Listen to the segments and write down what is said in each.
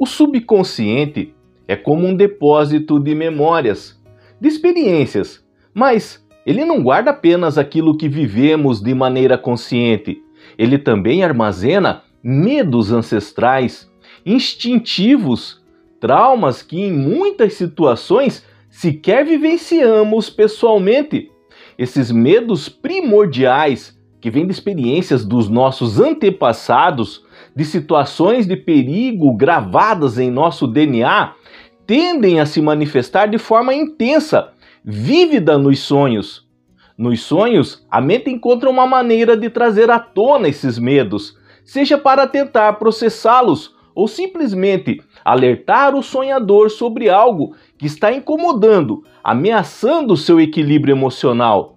O subconsciente é como um depósito de memórias, de experiências, mas ele não guarda apenas aquilo que vivemos de maneira consciente. Ele também armazena medos ancestrais, instintivos, traumas que em muitas situações sequer vivenciamos pessoalmente. Esses medos primordiais que vêm de experiências dos nossos antepassados, de situações de perigo gravadas em nosso DNA, tendem a se manifestar de forma intensa, vívida nos sonhos. Nos sonhos, a mente encontra uma maneira de trazer à tona esses medos, seja para tentar processá-los ou simplesmente alertar o sonhador sobre algo que está incomodando, ameaçando o seu equilíbrio emocional.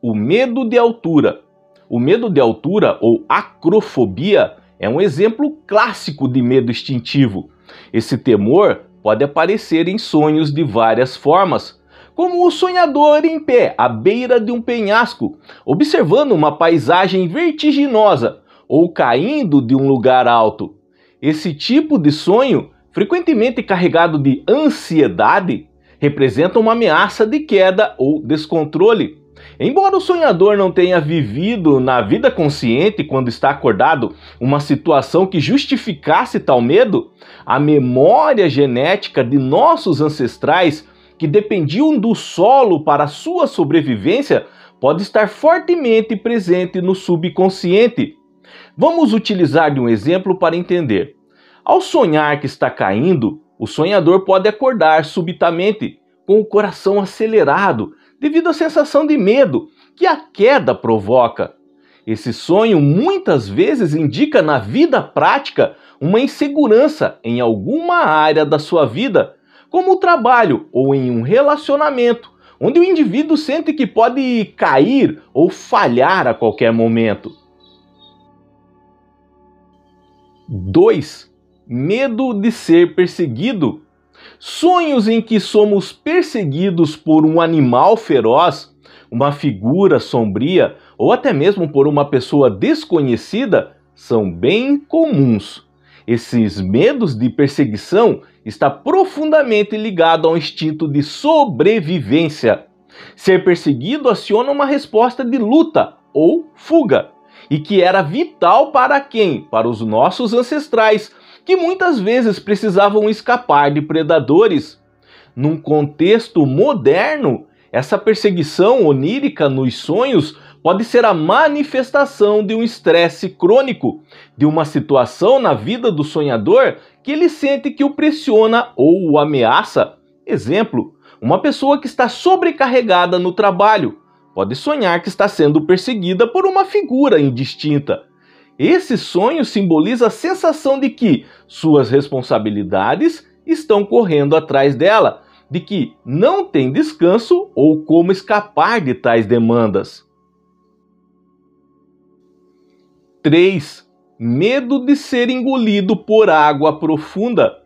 O medo de altura. O medo de altura, ou acrofobia, é um exemplo clássico de medo instintivo. Esse temor pode aparecer em sonhos de várias formas, como o sonhador em pé à beira de um penhasco, observando uma paisagem vertiginosa ou caindo de um lugar alto. Esse tipo de sonho, frequentemente carregado de ansiedade, representa uma ameaça de queda ou descontrole. Embora o sonhador não tenha vivido na vida consciente, quando está acordado, uma situação que justificasse tal medo, a memória genética de nossos ancestrais, que dependiam do solo para sua sobrevivência, pode estar fortemente presente no subconsciente. Vamos utilizar de um exemplo para entender. Ao sonhar que está caindo, o sonhador pode acordar subitamente, com o coração acelerado, devido à sensação de medo que a queda provoca. Esse sonho muitas vezes indica na vida prática uma insegurança em alguma área da sua vida, como o trabalho ou em um relacionamento, onde o indivíduo sente que pode cair ou falhar a qualquer momento. 2. Medo de ser perseguido. Sonhos em que somos perseguidos por um animal feroz, uma figura sombria ou até mesmo por uma pessoa desconhecida são bem comuns. Esses medos de perseguição estão profundamente ligados ao instinto de sobrevivência. Ser perseguido aciona uma resposta de luta ou fuga, e que era vital para quem? Para os nossos ancestrais, que muitas vezes precisavam escapar de predadores. Num contexto moderno, essa perseguição onírica nos sonhos pode ser a manifestação de um estresse crônico, de uma situação na vida do sonhador que ele sente que o pressiona ou o ameaça. Exemplo, uma pessoa que está sobrecarregada no trabalho pode sonhar que está sendo perseguida por uma figura indistinta. Esse sonho simboliza a sensação de que suas responsabilidades estão correndo atrás dela, de que não tem descanso ou como escapar de tais demandas. 3. Medo de ser engolido por água profunda.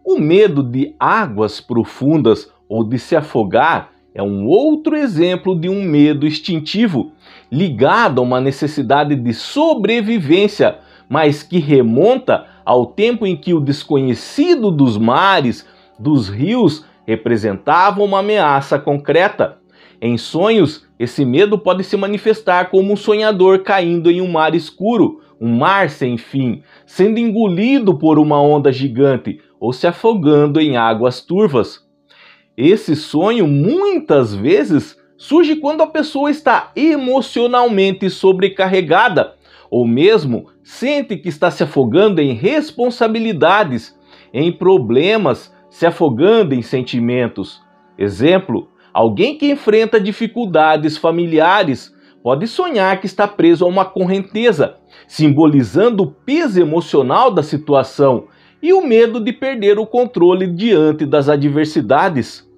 O medo de águas profundas ou de se afogar é um outro exemplo de um medo instintivo, ligado a uma necessidade de sobrevivência, mas que remonta ao tempo em que o desconhecido dos mares, dos rios, representava uma ameaça concreta. Em sonhos, esse medo pode se manifestar como um sonhador caindo em um mar escuro, um mar sem fim, sendo engolido por uma onda gigante ou se afogando em águas turvas. Esse sonho muitas vezes surge quando a pessoa está emocionalmente sobrecarregada ou mesmo sente que está se afogando em responsabilidades, em problemas, se afogando em sentimentos. Exemplo, alguém que enfrenta dificuldades familiares pode sonhar que está preso a uma correnteza, simbolizando o peso emocional da situação e o medo de perder o controle diante das adversidades.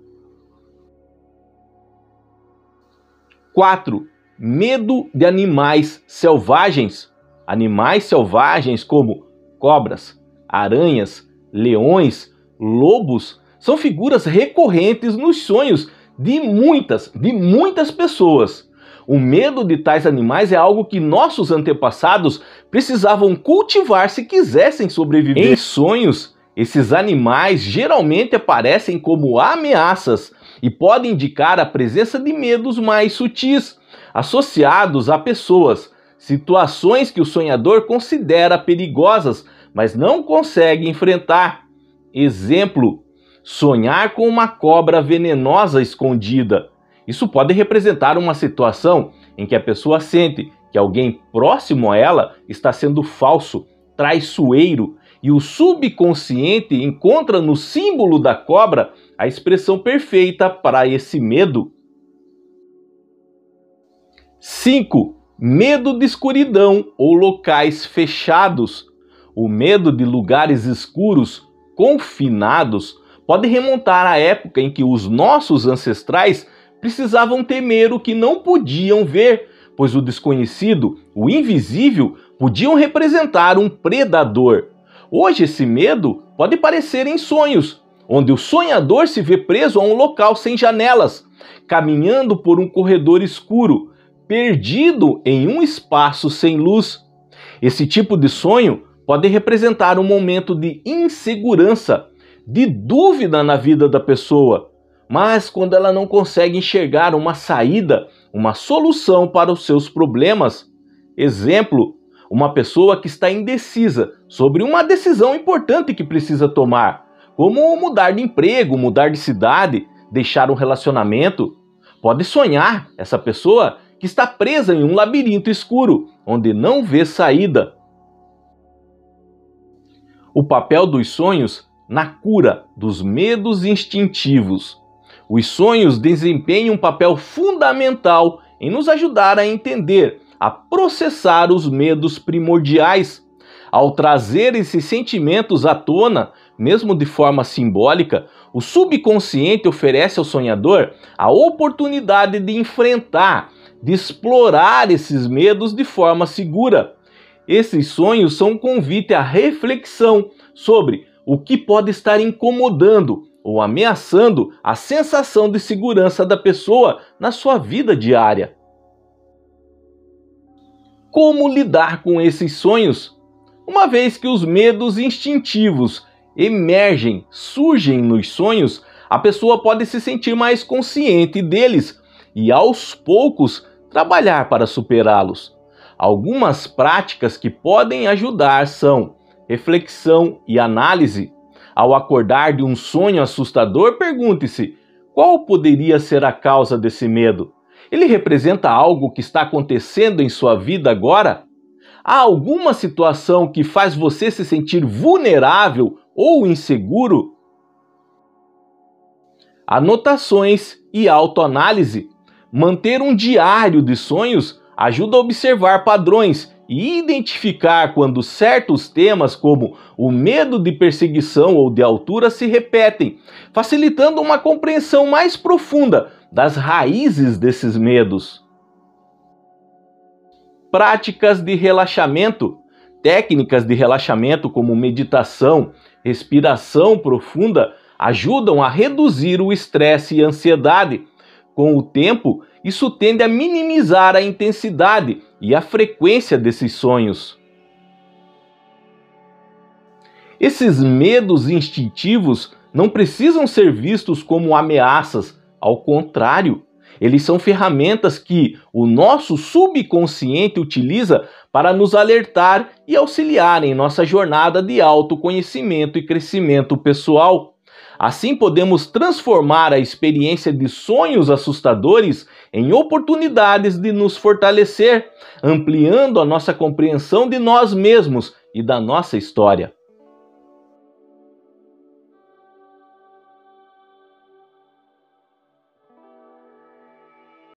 4. Medo de animais selvagens. Animais selvagens como cobras, aranhas, leões, lobos são figuras recorrentes nos sonhos de muitas pessoas. O medo de tais animais é algo que nossos antepassados precisavam cultivar se quisessem sobreviver. Em sonhos, esses animais geralmente aparecem como ameaças e podem indicar a presença de medos mais sutis, associados a pessoas, situações que o sonhador considera perigosas, mas não consegue enfrentar. Exemplo: sonhar com uma cobra venenosa escondida. Isso pode representar uma situação em que a pessoa sente que alguém próximo a ela está sendo falso, traiçoeiro, e o subconsciente encontra no símbolo da cobra a expressão perfeita para esse medo. 5. Medo de escuridão ou locais fechados. O medo de lugares escuros, confinados, pode remontar à época em que os nossos ancestrais precisavam temer o que não podiam ver, pois o desconhecido, o invisível, podiam representar um predador. Hoje esse medo pode aparecer em sonhos, onde o sonhador se vê preso a um local sem janelas, caminhando por um corredor escuro, perdido em um espaço sem luz. Esse tipo de sonho pode representar um momento de insegurança, de dúvida na vida da pessoa, mas quando ela não consegue enxergar uma saída, uma solução para os seus problemas. Exemplo: uma pessoa que está indecisa sobre uma decisão importante que precisa tomar, como mudar de emprego, mudar de cidade, deixar um relacionamento. Pode sonhar essa pessoa que está presa em um labirinto escuro, onde não vê saída. O papel dos sonhos na cura dos medos instintivos. Os sonhos desempenham um papel fundamental em nos ajudar a entender, a processar os medos primordiais. Ao trazer esses sentimentos à tona, mesmo de forma simbólica, o subconsciente oferece ao sonhador a oportunidade de enfrentar, de explorar esses medos de forma segura. Esses sonhos são um convite à reflexão sobre o que pode estar incomodando ou ameaçando a sensação de segurança da pessoa na sua vida diária. Como lidar com esses sonhos? Uma vez que os medos instintivos emergem, surgem nos sonhos, a pessoa pode se sentir mais consciente deles e, aos poucos, trabalhar para superá-los. Algumas práticas que podem ajudar são reflexão e análise. Ao acordar de um sonho assustador, pergunte-se: qual poderia ser a causa desse medo? Ele representa algo que está acontecendo em sua vida agora? Há alguma situação que faz você se sentir vulnerável ou inseguro? Anotações e autoanálise. Manter um diário de sonhos ajuda a observar padrões e identificar quando certos temas, como o medo de perseguição ou de altura, se repetem, facilitando uma compreensão mais profunda das raízes desses medos. Práticas de relaxamento. Técnicas de relaxamento como meditação, respiração profunda ajudam a reduzir o estresse e a ansiedade. Com o tempo, isso tende a minimizar a intensidade e a frequência desses sonhos. Esses medos instintivos não precisam ser vistos como ameaças, ao contrário, eles são ferramentas que o nosso subconsciente utiliza para nos alertar e auxiliar em nossa jornada de autoconhecimento e crescimento pessoal. Assim podemos transformar a experiência de sonhos assustadores em oportunidades de nos fortalecer, ampliando a nossa compreensão de nós mesmos e da nossa história.